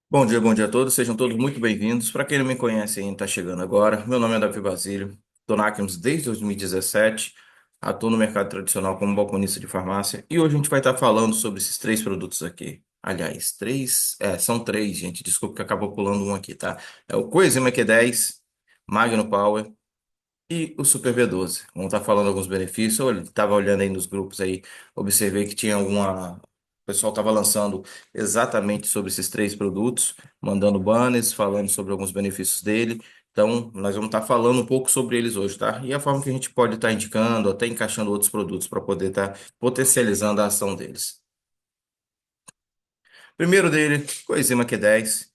Bom dia a todos, sejam todos muito bem-vindos. Para quem não me conhece ainda, está chegando agora, meu nome é Davi Basílio, estou na Aquions desde 2017, atuo no mercado tradicional como balconista de farmácia e hoje a gente vai estar falando sobre esses três produtos aqui. Aliás, são três, gente, desculpa que acabou pulando um aqui, tá? É o Coenzima Q10, Magno Power e o Super B12. Vamos estar falando alguns benefícios. Eu estava olhando aí nos grupos aí, observei que tinha alguma. O pessoal estava lançando exatamente sobre esses três produtos, mandando banners, falando sobre alguns benefícios dele. Então, nós vamos estar falando um pouco sobre eles hoje, tá? E a forma que a gente pode estar indicando, até encaixando outros produtos para poder estar potencializando a ação deles. Primeiro dele, coenzima Q10.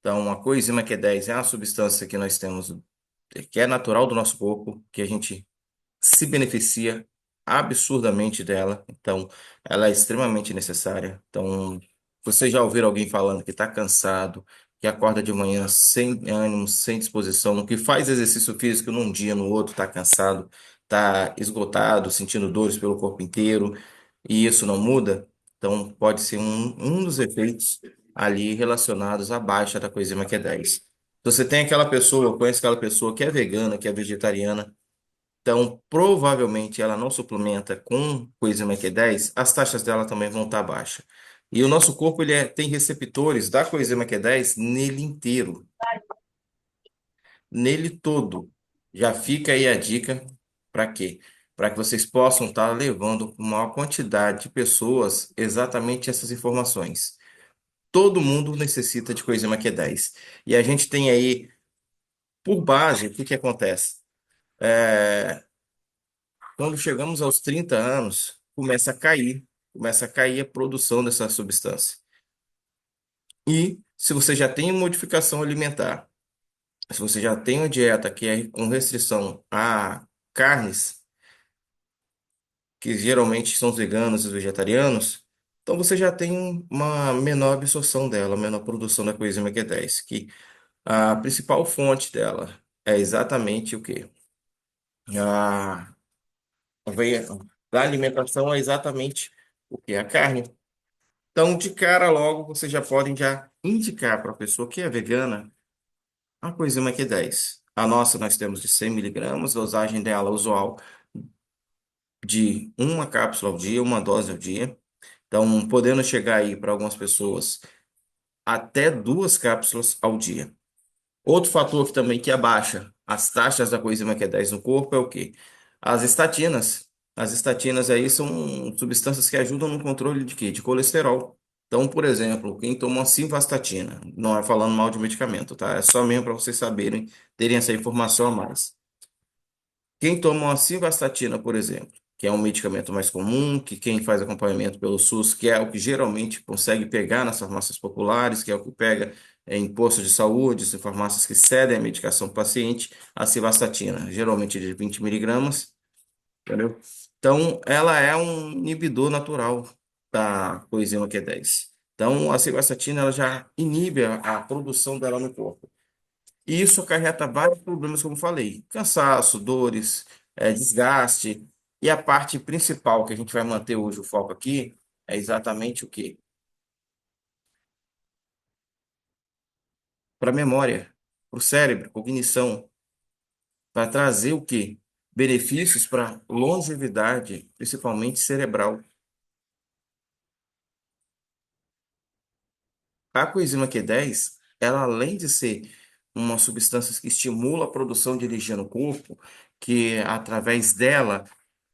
Então, a coenzima Q10 é uma substância que nós temos, que é natural do nosso corpo, que a gente se beneficia absurdamente dela. Então, ela é extremamente necessária. Então, vocês já ouviram alguém falando que está cansado, que acorda de manhã sem ânimo, sem disposição, que faz exercício físico num dia, no outro está cansado, está esgotado, sentindo dores pelo corpo inteiro, e isso não muda? Então, pode ser um dos efeitos ali relacionados à baixa da coenzima Q10. Você tem aquela pessoa, eu conheço aquela pessoa que é vegana, que é vegetariana, então, provavelmente ela não suplementa com coenzima Q10, as taxas dela também vão estar baixas. E o nosso corpo tem receptores da coenzima Q10 nele inteiro, nele todo. Já fica aí a dica para quê? Para que vocês possam estar levando uma maior quantidade de pessoas exatamente essas informações. Todo mundo necessita de coenzima Q10. E a gente tem aí, por base, o que que acontece? É, Quando chegamos aos 30 anos, começa a cair a produção dessa substância. E se você já tem modificação alimentar, se você já tem uma dieta que é com restrição a carnes, que geralmente são os veganos e os vegetarianos, então você já tem uma menor absorção dela, menor produção da coenzima Q10, que a principal fonte dela é exatamente o quê? A aveia da alimentação é exatamente o que? A carne. Então, de cara logo, vocês já podem já indicar para a pessoa que é vegana a coenzima Q10. A nossa nós temos de 100 miligramas, dosagem dela usual de uma cápsula ao dia, uma dose ao dia. Então, podendo chegar aí para algumas pessoas até duas cápsulas ao dia. Outro fator que também que abaixa as taxas da coenzima Q10 no corpo é o quê? As estatinas. As estatinas aí são substâncias que ajudam no controle de quê? De colesterol. Então, por exemplo, quem toma simvastatina, não é falando mal de medicamento, tá? É só mesmo para vocês saberem, terem essa informação a mais. Quem toma uma simvastatina, por exemplo, que é um medicamento mais comum, que quem faz acompanhamento pelo SUS, que é o que geralmente consegue pegar nas farmácias populares, que é o que pega em postos de saúde, em farmácias que cedem a medicação para o paciente, a simvastatina, geralmente de 20 miligramas, entendeu? Então, ela é um inibidor natural da coenzima Q10. Então, a simvastatina ela já inibe a produção dela no corpo. E isso acarreta vários problemas, como eu falei: cansaço, dores, desgaste. E a parte principal que a gente vai manter hoje o foco aqui é exatamente o quê? Para a memória, para o cérebro, cognição, para trazer o quê? Benefícios para longevidade, principalmente cerebral. A coenzima Q10, ela além de ser uma substância que estimula a produção de energia no corpo, que através dela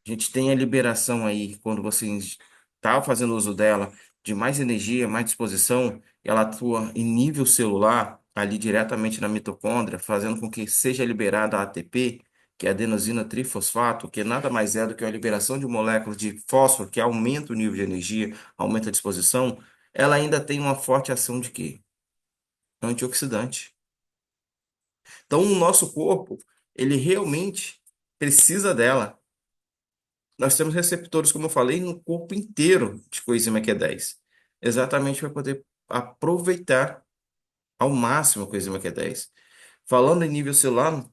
a gente tem a liberação aí, quando você está fazendo uso dela, de mais energia, mais disposição, ela atua em nível celular, ali diretamente na mitocôndria, fazendo com que seja liberada a ATP, que é adenosina trifosfato, que nada mais é do que a liberação de moléculas de fósforo, que aumenta o nível de energia, aumenta a disposição. Ela ainda tem uma forte ação de quê? Antioxidante. Então, o nosso corpo, ele realmente precisa dela. Nós temos receptores, como eu falei, no corpo inteiro de coenzima Q10, exatamente para poder aproveitar ao máximo a coenzima Q10. Falando em nível celular,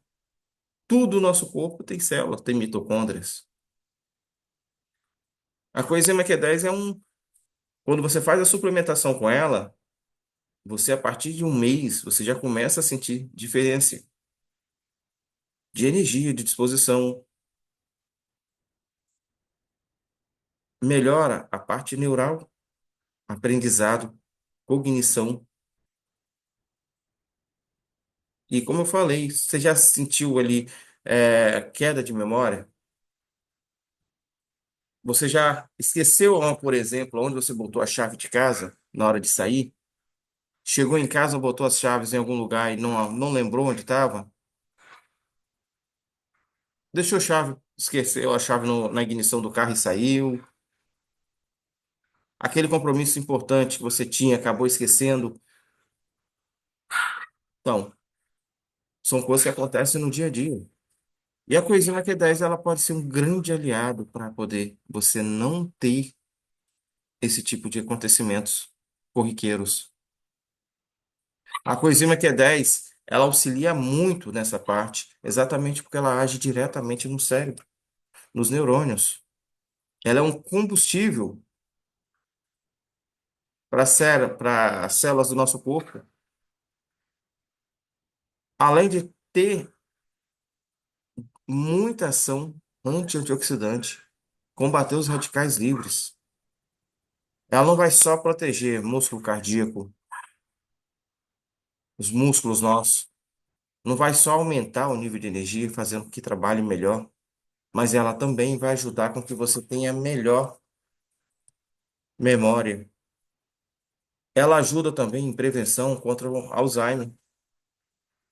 tudo o nosso corpo tem células, tem mitocôndrias. A coenzima Q10 quando você faz a suplementação com ela, Você, a partir de um mês, você já começa a sentir diferença de energia, de disposição, melhora a parte neural, aprendizado, cognição. E como eu falei, você já sentiu ali queda de memória? Você já esqueceu, por exemplo, onde você botou a chave de casa na hora de sair? Chegou em casa, botou as chaves em algum lugar e não lembrou onde estava? Deixou a chave, esqueceu a chave na ignição do carro e saiu. Aquele compromisso importante que você tinha, acabou esquecendo. Então, são coisas que acontecem no dia a dia. E a coenzima Q10 ela pode ser um grande aliado para poder você não ter esse tipo de acontecimentos corriqueiros. A coenzima Q10 ela auxilia muito nessa parte, exatamente porque ela age diretamente no cérebro, nos neurônios. Ela é um combustível para as células do nosso corpo, além de ter muita ação antioxidante, combater os radicais livres. Ela não vai só proteger músculo cardíaco, os músculos nossos, não vai só aumentar o nível de energia, fazendo com que trabalhe melhor, mas ela também vai ajudar com que você tenha melhor memória. Ela ajuda também em prevenção contra o Alzheimer,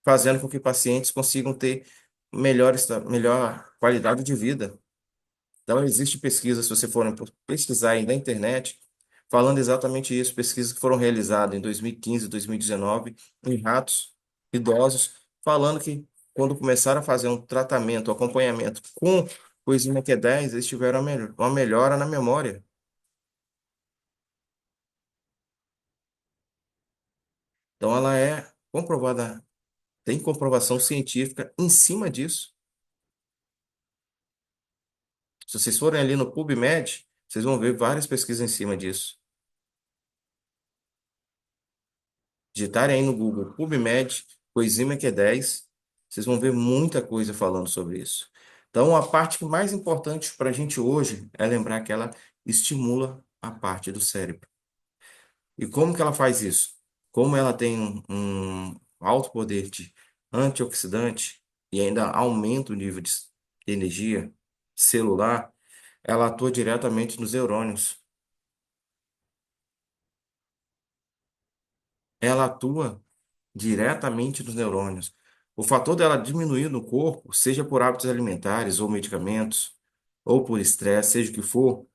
fazendo com que pacientes consigam ter melhor qualidade de vida. Então, existe pesquisa, se você for pesquisar aí na internet, falando exatamente isso, pesquisas que foram realizadas em 2015 e 2019 em ratos idosos, falando que quando começaram a fazer um tratamento, acompanhamento com coenzima Q10, eles tiveram uma melhora na memória. Então, ela é comprovada, tem comprovação científica em cima disso. Se vocês forem ali no PubMed, vocês vão ver várias pesquisas em cima disso. Digitarem aí no Google PubMed, coenzima Q10, vocês vão ver muita coisa falando sobre isso. Então, a parte mais importante para a gente hoje é lembrar que ela estimula a parte do cérebro. E como que ela faz isso? Como ela tem um alto poder de antioxidante e ainda aumenta o nível de energia celular, ela atua diretamente nos neurônios. Ela atua diretamente nos neurônios. O fator dela diminuir no corpo, seja por hábitos alimentares ou medicamentos, ou por estresse, seja o que for,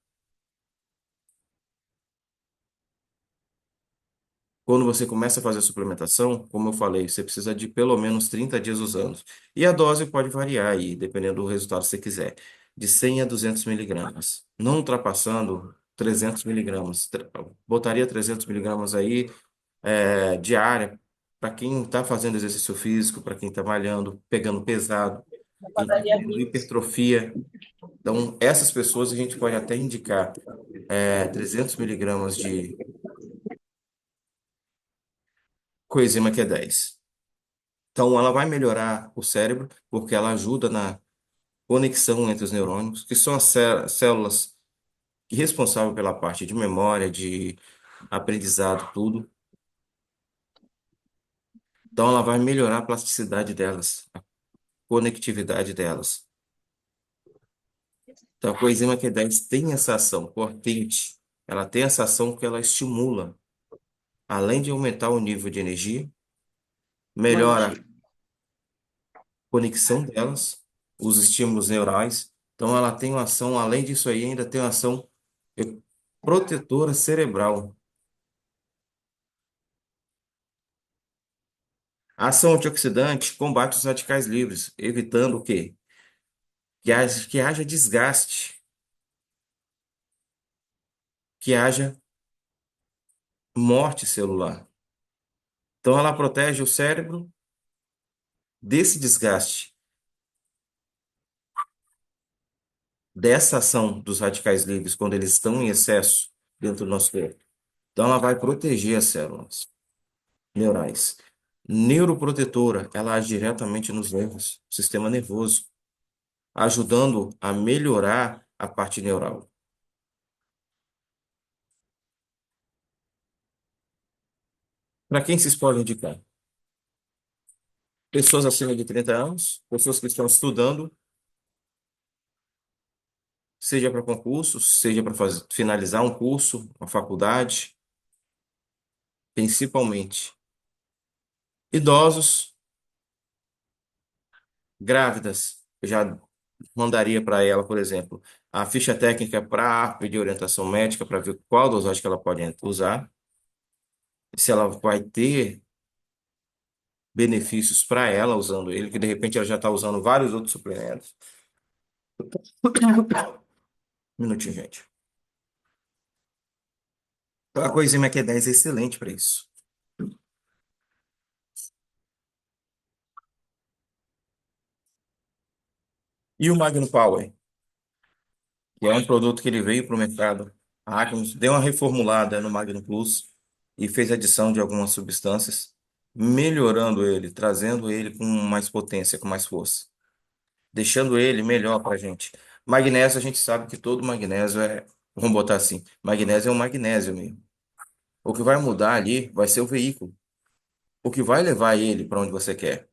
quando você começa a fazer a suplementação, como eu falei, você precisa de pelo menos 30 dias usando. E a dose pode variar aí, dependendo do resultado que você quiser, de 100 a 200 miligramas, não ultrapassando 300 miligramas. Botaria 300 miligramas aí, diária, para quem está fazendo exercício físico, para quem está malhando, pegando pesado, quem está tendo hipertrofia. Então, essas pessoas a gente pode até indicar 300 miligramas de coenzima Q10. Então, ela vai melhorar o cérebro, porque ela ajuda na conexão entre os neurônios, que são as células responsáveis pela parte de memória, de aprendizado, tudo. Então, ela vai melhorar a plasticidade delas, a conectividade delas. Então, a coenzima Q10 tem essa ação potente. Ela tem essa ação que ela estimula, além de aumentar o nível de energia, melhora a conexão delas, os estímulos neurais. Então, ela tem uma ação, além disso aí, ainda tem uma ação eh, protetora cerebral. A ação antioxidante combate os radicais livres, evitando o quê? Que haja desgaste, que haja morte celular. Então, ela protege o cérebro desse desgaste, dessa ação dos radicais livres, quando eles estão em excesso dentro do nosso corpo. Então, ela vai proteger as células. neurais. Neuroprotetora, ela age diretamente nos nervos, sistema nervoso, ajudando a melhorar a parte neural. Para quem se pode indicar? Pessoas acima de 30 anos, pessoas que estão estudando, seja para concurso, seja para finalizar um curso, uma faculdade, principalmente. Idosos, grávidas, eu já mandaria para ela, por exemplo, a ficha técnica para pedir orientação médica para ver qual dosagem que ela pode usar, se ela vai ter benefícios para ela usando ele, que de repente ela já está usando vários outros suplementos. Um minutinho, gente. A coenzima Q10 é excelente para isso. E o Magnum Power, que é um produto que ele veio para o mercado. A Acnos deu uma reformulada no Magnum Plus e fez adição de algumas substâncias, melhorando ele, trazendo ele com mais potência, com mais força, deixando ele melhor para a gente. Magnésio, a gente sabe que todo magnésio é, vamos botar assim, magnésio é um magnésio mesmo. O que vai mudar ali vai ser o veículo. O que vai levar ele para onde você quer.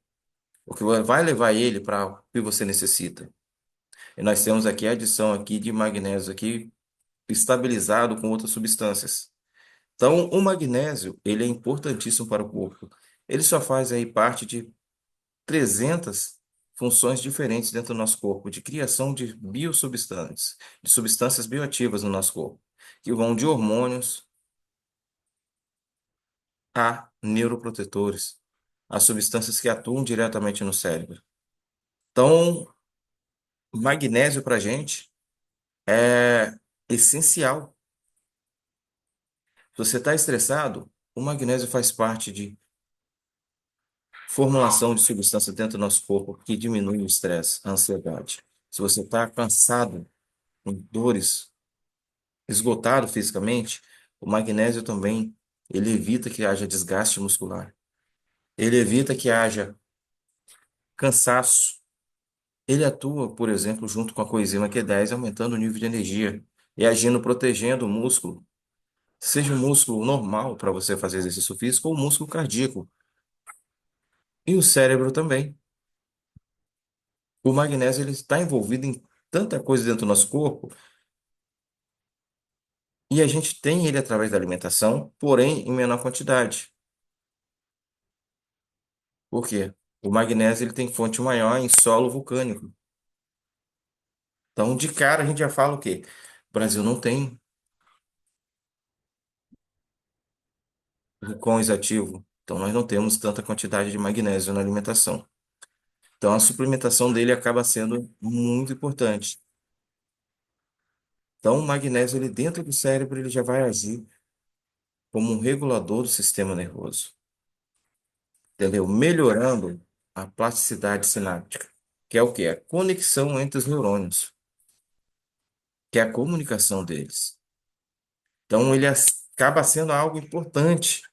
O que vai levar ele para o que você necessita. E nós temos aqui a adição aqui de magnésio aqui estabilizado com outras substâncias. Então, o magnésio, ele é importantíssimo para o corpo. Ele só faz aí parte de 300 funções diferentes dentro do nosso corpo, de criação de biosubstâncias, de substâncias bioativas no nosso corpo, que vão de hormônios a neuroprotetores, a substâncias que atuam diretamente no cérebro. Então, magnésio para a gente é essencial. Se você está estressado, o magnésio faz parte de formulação de substância dentro do nosso corpo que diminui o estresse, a ansiedade. Se você está cansado, com dores, esgotado fisicamente, o magnésio também, ele evita que haja desgaste muscular. Ele evita que haja cansaço. Ele atua, por exemplo, junto com a coenzima Q10, aumentando o nível de energia e agindo protegendo o músculo. Seja um músculo normal para você fazer exercício físico ou um músculo cardíaco. E o cérebro também. O magnésio ele está envolvido em tanta coisa dentro do nosso corpo e a gente tem ele através da alimentação, porém em menor quantidade. Por quê? O magnésio ele tem fonte maior em solo vulcânico. Então, de cara, a gente já fala o quê? O Brasil não tem vulcões ativos, então nós não temos tanta quantidade de magnésio na alimentação. Então, a suplementação dele acaba sendo muito importante. Então, o magnésio ele dentro do cérebro ele já vai agir como um regulador do sistema nervoso, entendeu? Melhorando a plasticidade sináptica, que é o quê? A conexão entre os neurônios, que é a comunicação deles. Então, ele acaba sendo algo importante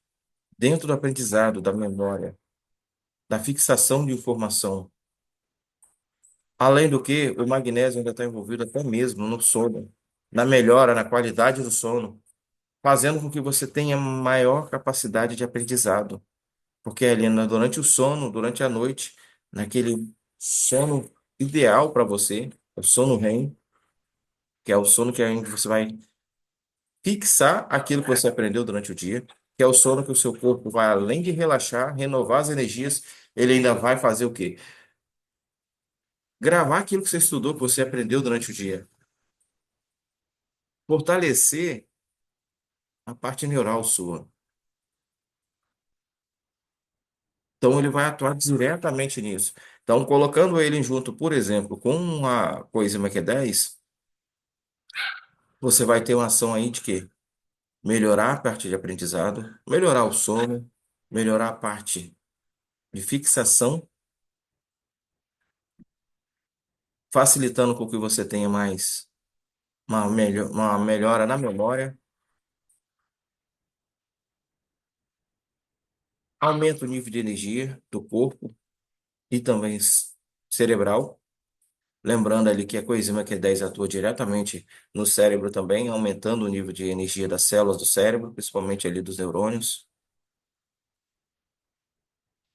dentro do aprendizado, da memória, da fixação de informação. Além do que, o magnésio ainda está envolvido até mesmo no sono, na melhora, na qualidade do sono, fazendo com que você tenha maior capacidade de aprendizado. Porque ali durante o sono, durante a noite, naquele sono ideal para você, o sono REM, que é o sono que ainda você vai fixar aquilo que você aprendeu durante o dia, que é o sono que o seu corpo vai, além de relaxar, renovar as energias, ele ainda vai fazer o quê? Gravar aquilo que você estudou, que você aprendeu durante o dia. Fortalecer a parte neural sua. Então, ele vai atuar diretamente nisso. Então, colocando ele junto, por exemplo, com a coenzima Q10, você vai ter uma ação aí de quê? Melhorar a parte de aprendizado, melhorar o sono, melhorar a parte de fixação, facilitando com que você tenha mais uma melhora na memória. aumenta o nível de energia do corpo e também cerebral. Lembrando ali que a coenzima Q10 atua diretamente no cérebro também, aumentando o nível de energia das células do cérebro, principalmente ali dos neurônios.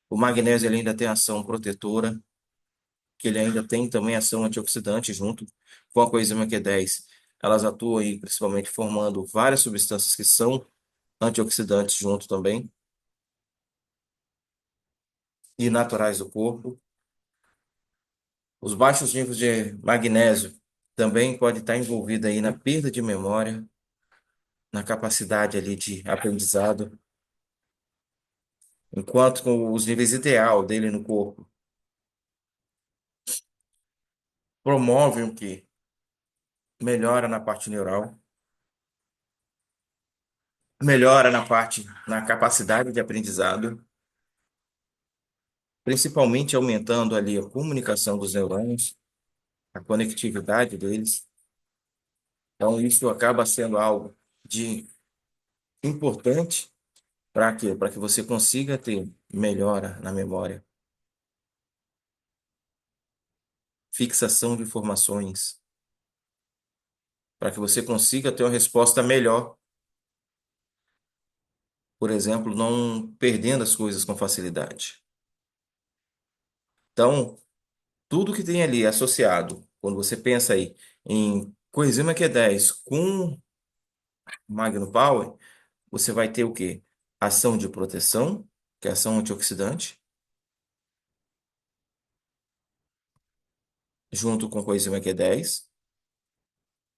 O magnésio ele ainda tem ação protetora, que ele ainda tem também ação antioxidante junto com a coenzima Q10. Elas atuam aí principalmente formando várias substâncias que são antioxidantes junto também e naturais do corpo. Os baixos níveis de magnésio também podem estar envolvidos aí na perda de memória, na capacidade ali de aprendizado, enquanto com os níveis ideal dele no corpo promovem o quê? Melhora na parte neural, melhora na capacidade de aprendizado, principalmente aumentando ali a comunicação dos neurônios, a conectividade deles. Então, isso acaba sendo algo de importante para quê? Para que você consiga ter melhora na memória, fixação de informações, para que você consiga ter uma resposta melhor, por exemplo, não perdendo as coisas com facilidade. Então, tudo que tem ali associado, quando você pensa aí em coenzima Q10 com Magno Power, você vai ter o quê? Ação de proteção, que é ação antioxidante, junto com coenzima Q10,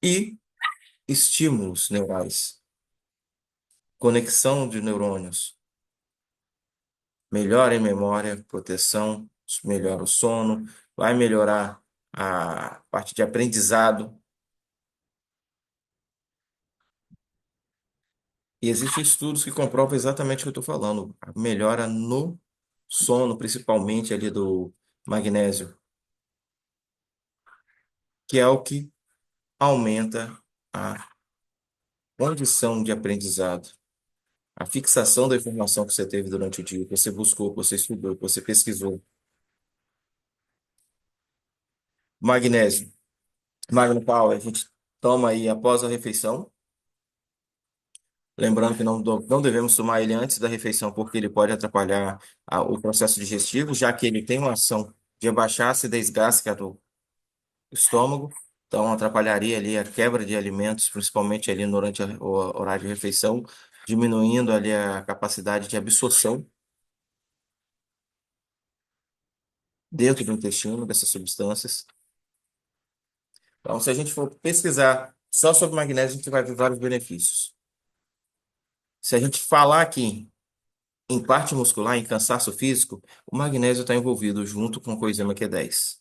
e estímulos neurais, conexão de neurônios, melhora em memória, proteção, melhora o sono, vai melhorar a parte de aprendizado. E existem estudos que comprovam exatamente o que eu estou falando. A melhora no sono, principalmente ali do magnésio, que é o que aumenta a condição de aprendizado, a fixação da informação que você teve durante o dia, que você buscou, que você estudou, que você pesquisou. Magnésio, Magno Power, a gente toma aí após a refeição. Lembrando que não devemos tomar ele antes da refeição, porque ele pode atrapalhar o processo digestivo, já que ele tem uma ação de abaixar a acidez gástrica do estômago, então atrapalharia ali a quebra de alimentos, principalmente ali durante o horário de refeição, diminuindo ali a capacidade de absorção dentro do intestino dessas substâncias. Então, se a gente for pesquisar só sobre magnésio, a gente vai ver vários benefícios. Se a gente falar aqui em parte muscular, em cansaço físico, o magnésio está envolvido junto com a coenzima Q10.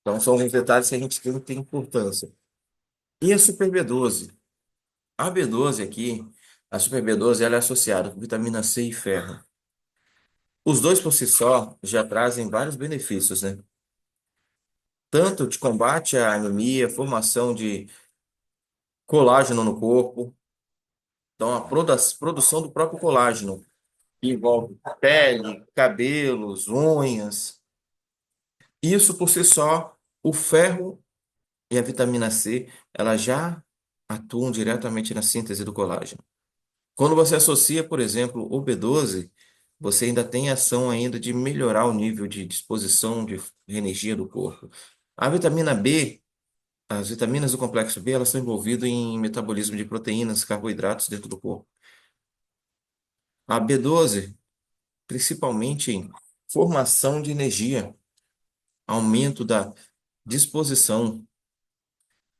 Então, são os detalhes que a gente tem que ter importância. E a super B12? A B12 aqui, a super B12, ela é associada com vitamina C e ferro. Os dois por si só já trazem vários benefícios, né? Tanto de combate à anemia, formação de colágeno no corpo, então a produção do próprio colágeno, que envolve pele, cabelos, unhas. Isso por si só, o ferro e a vitamina C, elas já atuam diretamente na síntese do colágeno. Quando você associa, por exemplo, o B12, você ainda tem ação ainda de melhorar o nível de disposição de energia do corpo. A vitamina B, as vitaminas do complexo B, elas estão envolvidas em metabolismo de proteínas, carboidratos dentro do corpo. A B12, principalmente em formação de energia, aumento da disposição.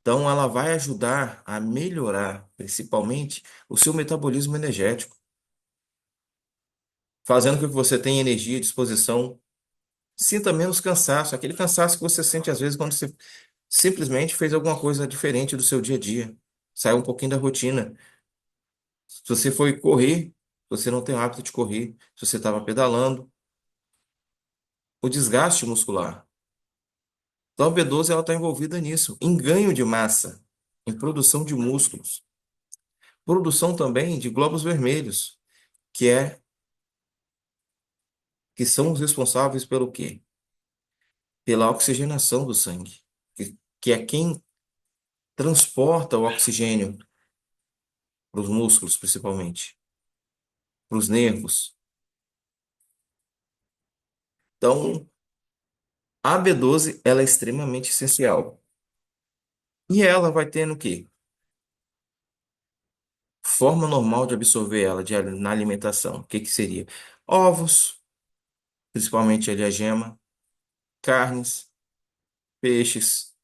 Então, ela vai ajudar a melhorar, principalmente, o seu metabolismo energético, fazendo com que você tenha energia e disposição. Sinta menos cansaço, aquele cansaço que você sente às vezes quando você simplesmente fez alguma coisa diferente do seu dia a dia. Saiu um pouquinho da rotina. Se você foi correr, você não tem o hábito de correr. Se você estava pedalando, o desgaste muscular. Então a B12 ela está envolvida nisso, em ganho de massa, em produção de músculos, produção também de glóbulos vermelhos. que é que são os responsáveis pelo quê? Pela oxigenação do sangue, que é quem transporta o oxigênio para os músculos, principalmente, para os nervos. Então, a B12 ela é extremamente essencial. E ela vai tendo o quê? Forma normal de absorver ela na alimentação. O que que seria? Ovos, principalmente ali a gema, carnes, peixes.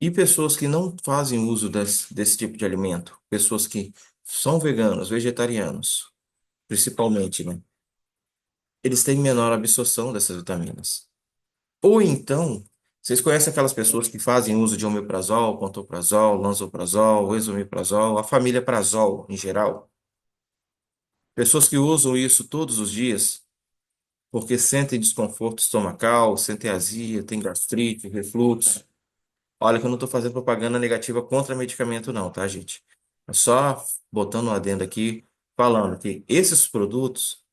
E pessoas que não fazem uso desse tipo de alimento, pessoas que são veganos, vegetarianos, principalmente, né? Eles têm menor absorção dessas vitaminas. Ou então, vocês conhecem aquelas pessoas que fazem uso de omeprazol, pantoprazol, lansoprazol, esomeprazol, a família Prazol em geral? Pessoas que usam isso todos os dias porque sentem desconforto estomacal, sentem azia, têm gastrite, refluxo. Olha que eu não estou fazendo propaganda negativa contra medicamento, não, tá, gente? É só botando um adendo aqui, falando que esses produtos,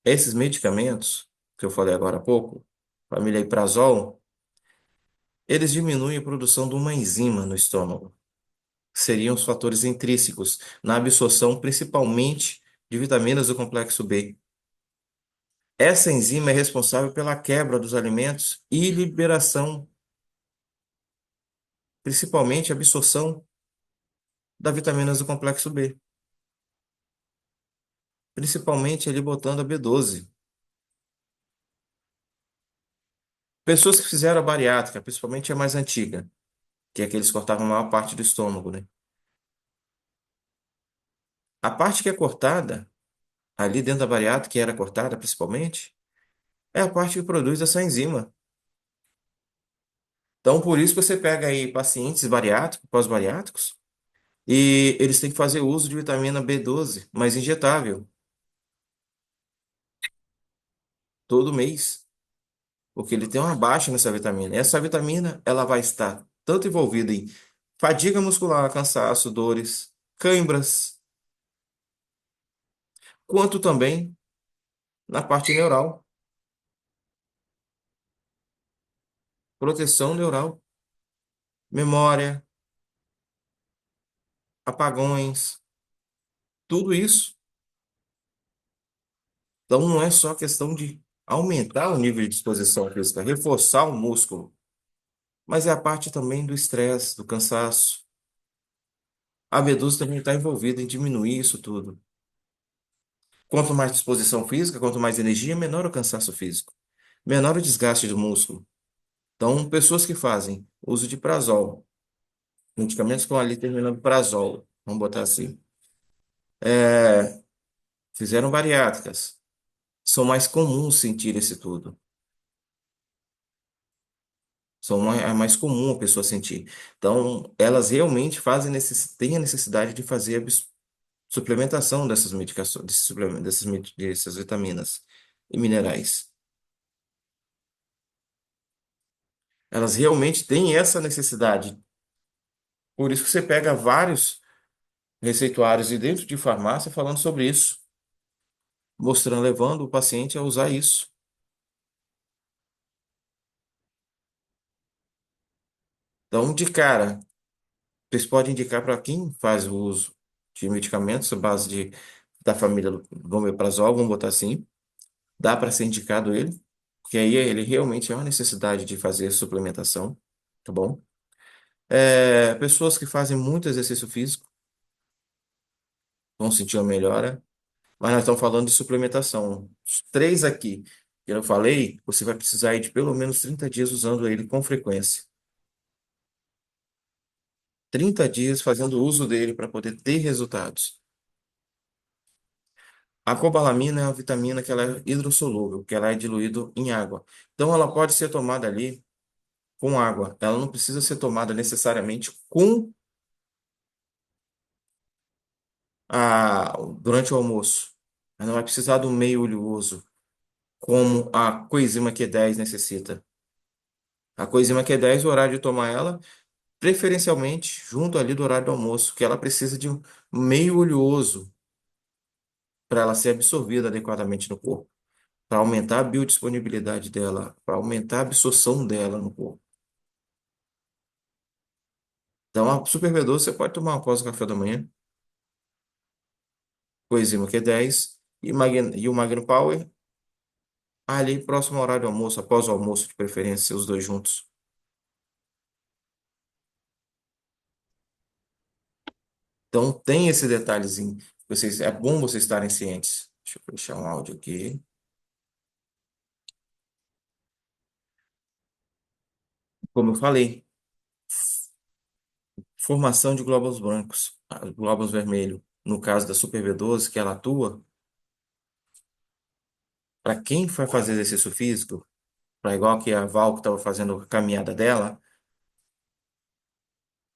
esses medicamentos, que eu falei agora há pouco, família Iprazol, eles diminuem a produção de uma enzima no estômago. Que seriam os fatores intrínsecos na absorção, principalmente de vitaminas do complexo B. Essa enzima é responsável pela quebra dos alimentos e liberação, principalmente a absorção das vitaminas do complexo B, principalmente ali botando a B12. Pessoas que fizeram a bariátrica, principalmente a mais antiga, que é que eles cortavam a maior parte do estômago, né? A parte que é cortada, ali dentro da bariátrica, que era cortada principalmente, é a parte que produz essa enzima. Então, por isso que você pega aí pacientes bariátricos, pós-bariátricos, e eles têm que fazer uso de vitamina B12, mas injetável, todo mês, porque ele tem uma baixa nessa vitamina. Essa vitamina, ela vai estar tanto envolvida em fadiga muscular, cansaço, dores, câimbras, quanto também na parte neural, proteção neural, memória, apagões, tudo isso. Então, não é só questão de aumentar o nível de disposição física, reforçar o músculo, mas é a parte também do estresse, do cansaço. A B12 também está envolvida em diminuir isso tudo. Quanto mais disposição física, quanto mais energia, menor o cansaço físico, menor o desgaste do músculo. Então, pessoas que fazem uso de prazol, medicamentos com ali terminando prazol, vamos botar assim, é, fizeram bariátricas, são mais comuns sentir esse tudo. É mais comum a pessoa sentir. Então, elas realmente têm a necessidade de fazer suplementação dessas medicações, dessas vitaminas e minerais. Elas realmente têm essa necessidade. Por isso que você pega vários receituários e dentro de farmácia falando sobre isso, mostrando, levando o paciente a usar isso. Então, de cara, vocês podem indicar para quem faz o uso de medicamentos à base da família do omeprazol, vamos botar assim, dá para ser indicado ele, porque aí ele realmente é uma necessidade de fazer suplementação, tá bom? Pessoas que fazem muito exercício físico vão sentir uma melhora, mas nós estamos falando de suplementação. Os três aqui que eu falei, você vai precisar ir de pelo menos 30 dias usando ele com frequência. 30 dias fazendo uso dele para poder ter resultados. A cobalamina é uma vitamina que ela é hidrossolúvel, que ela é diluída em água. Então ela pode ser tomada ali com água. Ela não precisa ser tomada necessariamente durante o almoço. Ela não vai precisar do meio oleoso, como a coenzima Q10 necessita. A coenzima Q10, o horário de tomar ela preferencialmente junto ali do horário do almoço, que ela precisa de um meio oleoso para ela ser absorvida adequadamente no corpo, para aumentar a biodisponibilidade dela, para aumentar a absorção dela no corpo. Então, a Super B12 você pode tomar após o café da manhã, coenzima Q10 e o Magnum Power ali próximo ao horário do almoço, após o almoço de preferência, os dois juntos. Então, tem esse detalhezinho. Vocês, é bom vocês estarem cientes. Deixa eu fechar um áudio aqui. Como eu falei, formação de glóbulos brancos, glóbulos vermelhos. No caso da Super B12, que ela atua, para quem vai fazer exercício físico, para igual que a Val que estava fazendo a caminhada dela,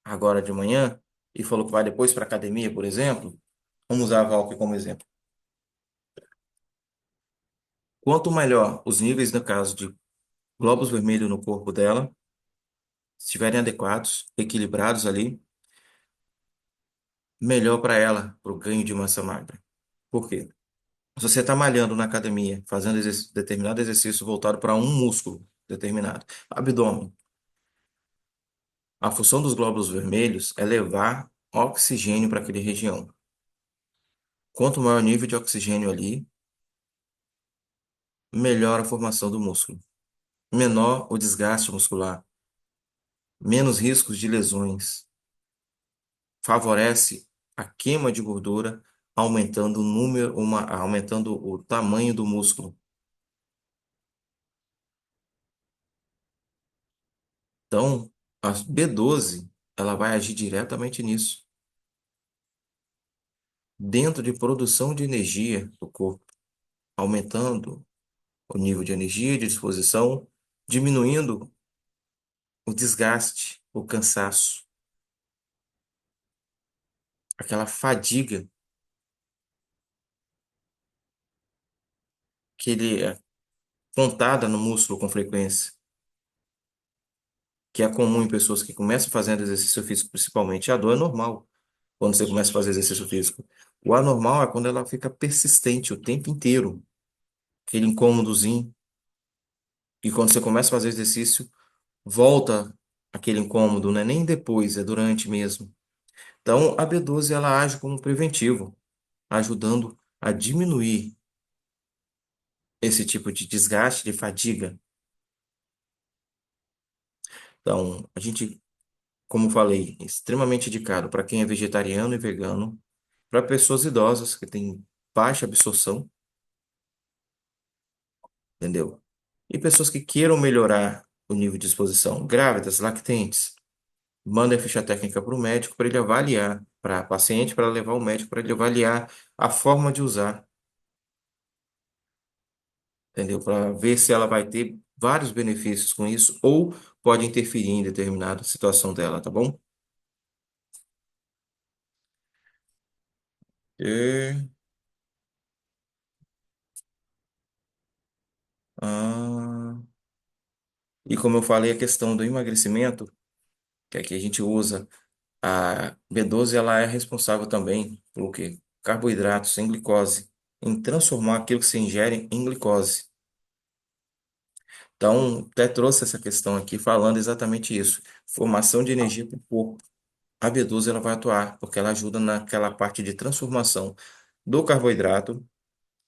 agora de manhã, e falou que vai depois para academia, por exemplo, vamos usar a Val aqui como exemplo. Quanto melhor os níveis, no caso de glóbulos vermelhos no corpo dela, estiverem adequados, equilibrados ali, melhor para ela, para o ganho de massa magra. Por quê? Se você está malhando na academia, fazendo determinado exercício voltado para um músculo determinado, abdômen, a função dos glóbulos vermelhos é levar oxigênio para aquela região. Quanto maior o nível de oxigênio ali, melhor a formação do músculo, menor o desgaste muscular, menos riscos de lesões, favorece a queima de gordura, aumentando o número, aumentando o tamanho do músculo. Então, a B12, ela vai agir diretamente nisso, dentro de produção de energia do corpo, aumentando o nível de energia, de disposição, diminuindo o desgaste, o cansaço, aquela fadiga que ele é contada no músculo com frequência, que é comum em pessoas que começam fazendo exercício físico, principalmente. A dor é normal quando você começa a fazer exercício físico. O anormal é quando ela fica persistente o tempo inteiro, aquele incômodozinho, e quando você começa a fazer exercício, volta aquele incômodo, não é nem depois, é durante mesmo. Então, a B12 ela age como um preventivo, ajudando a diminuir esse tipo de desgaste, de fadiga. Então, a gente, como falei, é extremamente indicado para quem é vegetariano e vegano, para pessoas idosas que têm baixa absorção, entendeu? E pessoas que queiram melhorar o nível de exposição, grávidas, lactentes. Manda a ficha técnica para o médico para ele avaliar, para a paciente, para levar o médico para ele avaliar a forma de usar, entendeu? Para ver se ela vai ter vários benefícios com isso ou pode interferir em determinada situação dela, tá bom? E, ah, e como eu falei, a questão do emagrecimento, que aqui a gente usa, a B12 ela é responsável também pelo quê? Carboidratos em glicose, em transformar aquilo que se ingere em glicose. Então, até trouxe essa questão aqui falando exatamente isso. Formação de energia para o corpo. A B12 ela vai atuar porque ela ajuda naquela parte de transformação do carboidrato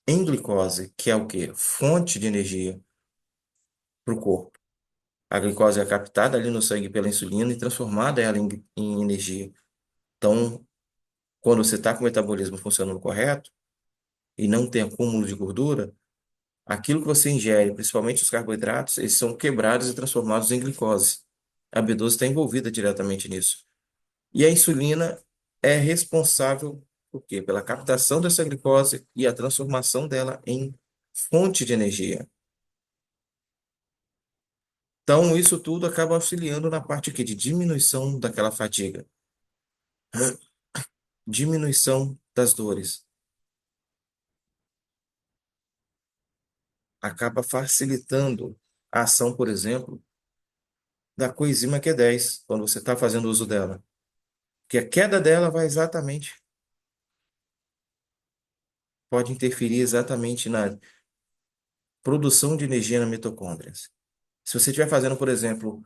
em glicose, que é o quê? Fonte de energia para o corpo. A glicose é captada ali no sangue pela insulina e transformada ela em energia. Então, quando você está com o metabolismo funcionando correto e não tem acúmulo de gordura, aquilo que você ingere, principalmente os carboidratos, eles são quebrados e transformados em glicose. A B12 está envolvida diretamente nisso. E a insulina é responsável por quê? Pela captação dessa glicose e a transformação dela em fonte de energia. Então, isso tudo acaba auxiliando na parte aqui de diminuição daquela fadiga, diminuição das dores. Acaba facilitando a ação, por exemplo, da coenzima Q10 quando você está fazendo uso dela. Porque a queda dela vai exatamente, pode interferir exatamente na produção de energia na mitocôndria. Se você estiver fazendo, por exemplo,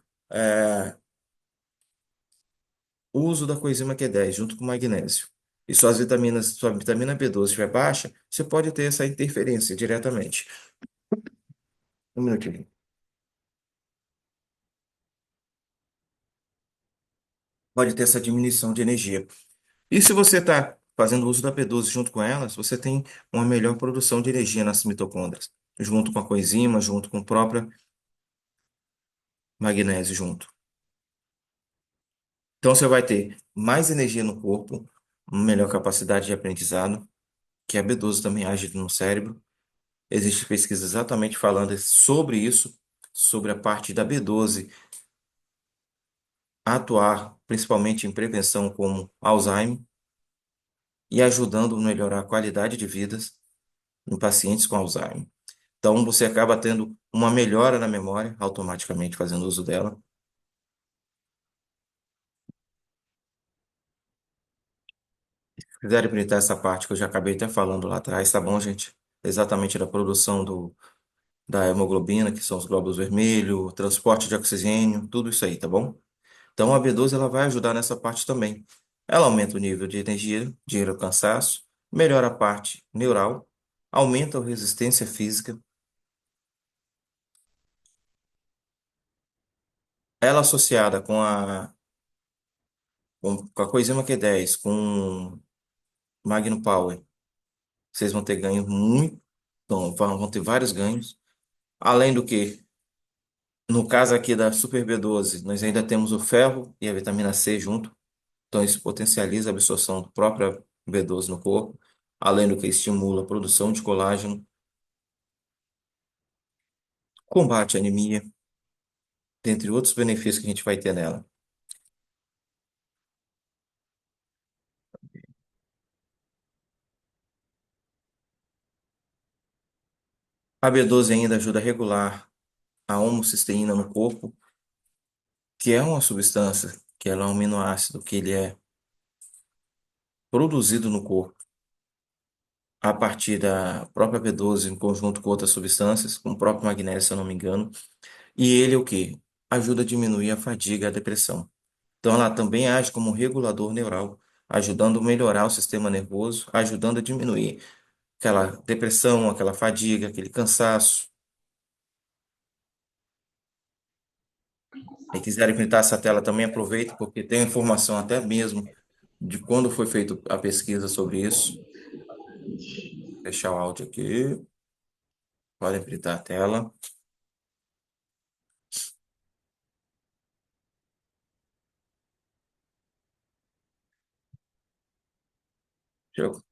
o uso da coenzima Q10 junto com magnésio, e suas vitaminas, sua vitamina B12 estiver baixa, você pode ter essa interferência diretamente. Um minutinho. Pode ter essa diminuição de energia. E se você está fazendo uso da B12 junto com elas, você tem uma melhor produção de energia nas mitocôndrias, junto com a coenzima, junto com o próprio magnésio junto. Então você vai ter mais energia no corpo, uma melhor capacidade de aprendizado, que a B12 também age no cérebro. Existe pesquisa exatamente falando sobre isso, sobre a parte da B12 atuar principalmente em prevenção como Alzheimer e ajudando a melhorar a qualidade de vidas em pacientes com Alzheimer. Então você acaba tendo uma melhora na memória automaticamente fazendo uso dela. Se quiserem printar essa parte que eu já acabei até falando lá atrás, tá bom, gente? Exatamente da produção da hemoglobina, que são os glóbulos vermelhos, transporte de oxigênio, tudo isso aí, tá bom? Então a B12 ela vai ajudar nessa parte também. Ela aumenta o nível de energia, diminui o cansaço, melhora a parte neural, aumenta a resistência física. Ela associada com a coenzima Q10, com Magno Power, vocês vão ter ganhos muito, então, vão ter vários ganhos. Além do que, no caso aqui da Super B12, nós ainda temos o ferro e a vitamina C junto. Então, isso potencializa a absorção do próprio B12 no corpo, além do que estimula a produção de colágeno, combate a anemia, dentre outros benefícios que a gente vai ter nela. A B12 ainda ajuda a regular a homocisteína no corpo, que é uma substância, que ela é um aminoácido, que ele é produzido no corpo a partir da própria B12 em conjunto com outras substâncias, como o próprio magnésio, se eu não me engano. E ele o quê? Ajuda a diminuir a fadiga e a depressão. Então, ela também age como um regulador neural, ajudando a melhorar o sistema nervoso, ajudando a diminuir aquela depressão, aquela fadiga, aquele cansaço. Se quiserem printar essa tela também, aproveita, porque tem informação até mesmo de quando foi feita a pesquisa sobre isso. Fechar o áudio aqui. Podem printar a tela. Eu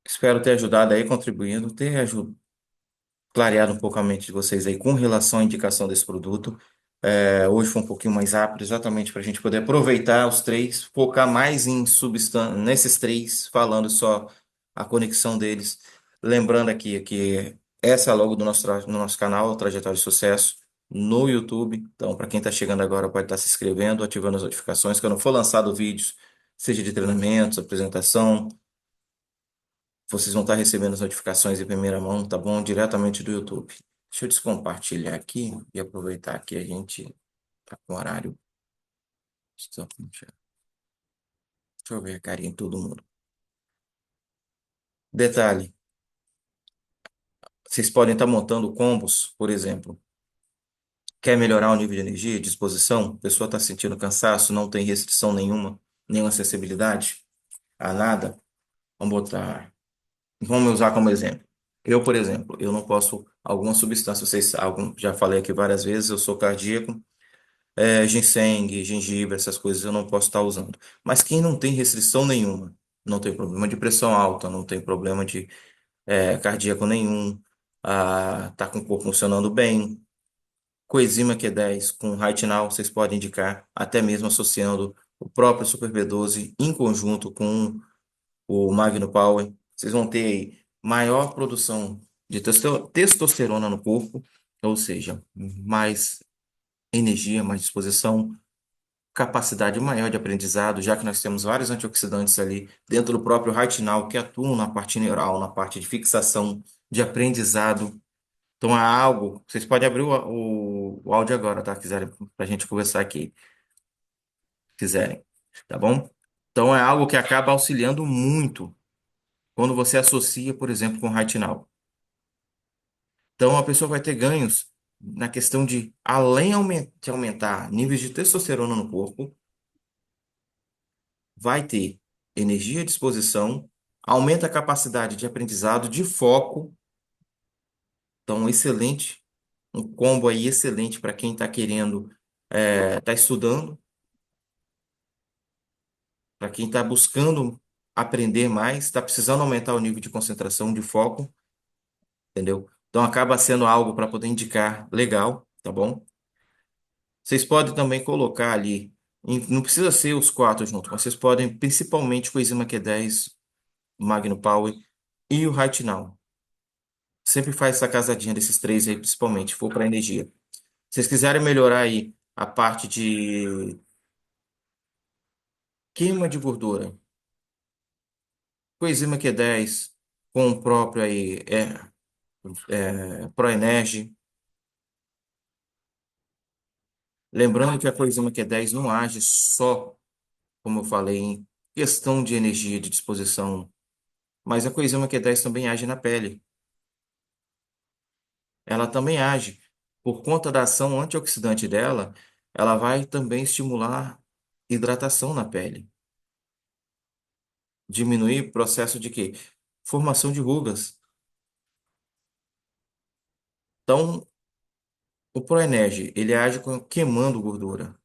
espero ter ajudado aí, contribuindo, ter clareado um pouco a mente de vocês aí com relação à indicação desse produto. Hoje foi um pouquinho mais rápido, exatamente para a gente poder aproveitar os três, focar mais em substância, nesses três, falando só a conexão deles. Lembrando aqui que essa é a logo do nosso canal, Trajetória de Sucesso, no YouTube. Então, para quem está chegando agora, pode estar se inscrevendo, ativando as notificações. Quando for lançado vídeos, seja de treinamentos, apresentação, vocês vão estar recebendo as notificações em primeira mão, tá bom? Diretamente do YouTube. Deixa eu descompartilhar aqui e aproveitar que a gente tá com horário. Deixa eu ver a carinha de todo mundo. Detalhe, vocês podem estar montando combos, por exemplo. Quer melhorar o nível de energia, disposição? A pessoa está sentindo cansaço, não tem restrição nenhuma, nenhuma acessibilidade a nada. Vamos botar. Vamos usar como exemplo. Eu, por exemplo, eu não posso alguma substância, vocês já falei aqui várias vezes, eu sou cardíaco. Ginseng, gengibre, essas coisas eu não posso estar usando. Mas quem não tem restrição nenhuma, não tem problema de pressão alta, não tem problema de cardíaco nenhum, tá com o corpo funcionando bem, coenzima Q10 com retinal, vocês podem indicar, até mesmo associando o próprio Super B12 em conjunto com o Magno Power, vocês vão ter aí maior produção de testosterona no corpo, ou seja, mais energia, mais disposição, capacidade maior de aprendizado, já que nós temos vários antioxidantes ali dentro do próprio retinal que atuam na parte neural, na parte de fixação, de aprendizado. Então é algo. Vocês podem abrir o áudio agora, tá? Quiserem, para a gente conversar aqui, quiserem, tá bom? Então é algo que acaba auxiliando muito quando você associa, por exemplo, com o retinal. Então a pessoa vai ter ganhos na questão de, além de aumentar níveis de testosterona no corpo, vai ter energia à disposição, aumenta a capacidade de aprendizado, de foco. Então, excelente, um combo aí excelente para quem está querendo, está estudando, para quem está buscando aprender mais, está precisando aumentar o nível de concentração, de foco, entendeu? Então, acaba sendo algo para poder indicar legal, tá bom? Vocês podem também colocar ali, não precisa ser os quatro juntos, mas vocês podem, principalmente, coenzima Q10, Magno Power e o Right Now. Sempre faz essa casadinha desses três aí, principalmente, se for para energia. Se vocês quiserem melhorar aí a parte de queima de gordura, coenzima Q10 com o próprio aí, ProEnergy. Lembrando que a coenzima Q10 não age só, como eu falei, em questão de energia, de disposição, mas a coenzima Q10 também age na pele. Ela também age, por conta da ação antioxidante dela, ela vai também estimular hidratação na pele. Diminuir o processo de quê? Formação de rugas. Então, o ProEnergy, ele age queimando gordura,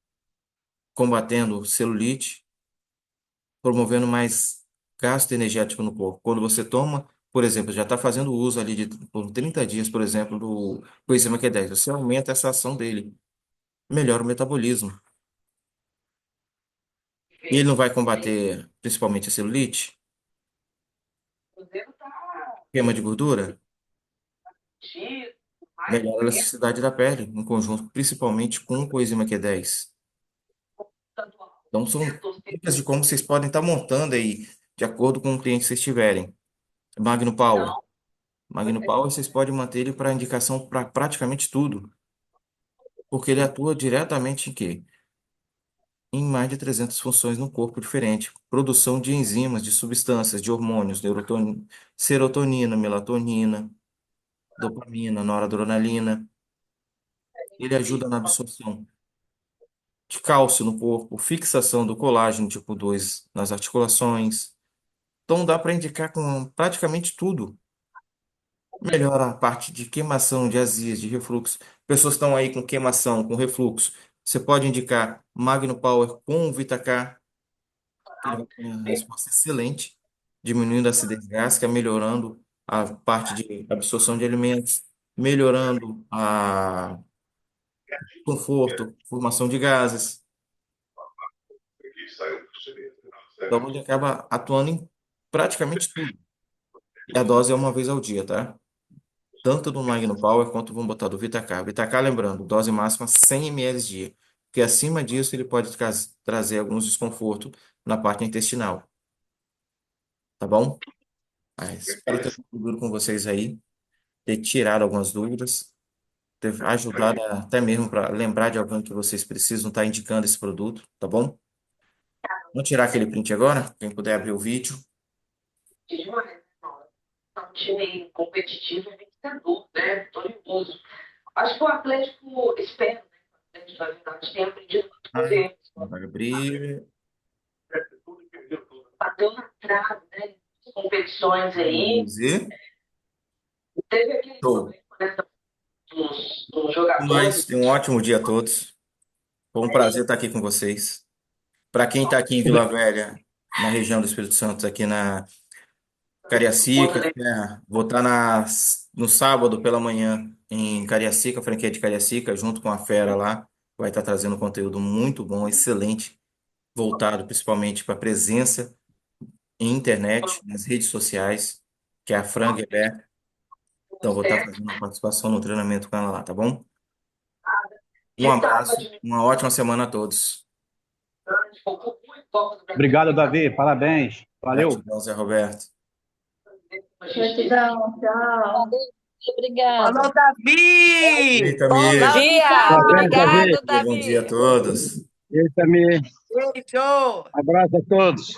combatendo celulite, promovendo mais gasto energético no corpo. Quando você toma, por exemplo, já está fazendo uso ali de por 30 dias, por exemplo, do coenzima Q10, você aumenta essa ação dele, melhora o metabolismo. E ele não vai combater principalmente a celulite, queima de gordura, melhora a elasticidade da pele, em conjunto, principalmente com o coenzima Q10. Então, são dicas de como vocês podem estar montando aí, de acordo com o cliente que vocês tiverem. Magno Power. Magno Power, vocês podem manter ele para indicação para praticamente tudo, porque ele atua diretamente em quê? Em mais de 300 funções no corpo diferente. Produção de enzimas, de substâncias, de hormônios, serotonina, melatonina, dopamina, noradrenalina. Ele ajuda na absorção de cálcio no corpo, fixação do colágeno tipo 2 nas articulações. Então dá para indicar com praticamente tudo. Melhora a parte de queimação, de azias, de refluxo. Pessoas que estão aí com queimação, com refluxo. Você pode indicar Magno Power com Vitacar, que ele vai ter uma resposta excelente, diminuindo a acidez gástrica, melhorando a parte de absorção de alimentos, melhorando a conforto, formação de gases. Então ele acaba atuando em praticamente tudo. E a dose é uma vez ao dia, tá? Tanto do Magno Power quanto vamos botar do Vitacar. Vitacar, lembrando, dose máxima 100 ml dia, porque acima disso ele pode trazer alguns desconfortos na parte intestinal, tá bom? Mas espero ter contribuído com vocês aí, ter tirado algumas dúvidas, ter ajudado até mesmo para lembrar de alguém que vocês precisam estar indicando esse produto, tá bom? Vamos tirar aquele print agora, quem puder abrir o vídeo. Demais, Paula. É um time competitivo e vencedor, né? Vitorioso. Acho que o Atlético, espero, né? O Atlético, na verdade, tem aprendido muito com Ai, ele. vai abrir. Bateu na trave, né? As competições aí. Dizer. Teve aquele Show. problema, né? Dos Mas jogadores. tenham um ótimo dia a todos. Foi um prazer estar aqui com vocês. Para quem está aqui em Vila Velha, na região do Espírito Santo, aqui na Cariacica, vou estar no sábado pela manhã em Cariacica, franquia de Cariacica, junto com a Fera lá. Vai estar trazendo conteúdo muito bom, excelente, voltado principalmente para a presença em internet, nas redes sociais, que é a Fran Gueber. Então, vou estar Certo. fazendo uma participação no treinamento com ela lá, tá bom? Um que estava abraço, uma ótima semana a todos. administrando, focou muito pouco do Brasil. Obrigado, Davi. Parabéns. Valeu. Gratidão, Zé Roberto. Gratidão, tchau. Obrigada. Falou, Davi! Eita, Bom Mi. dia. Parabéns, Davi. Obrigado, Bom dia a Davi. todos. Esse é meu. Beijo! Abraço a todos.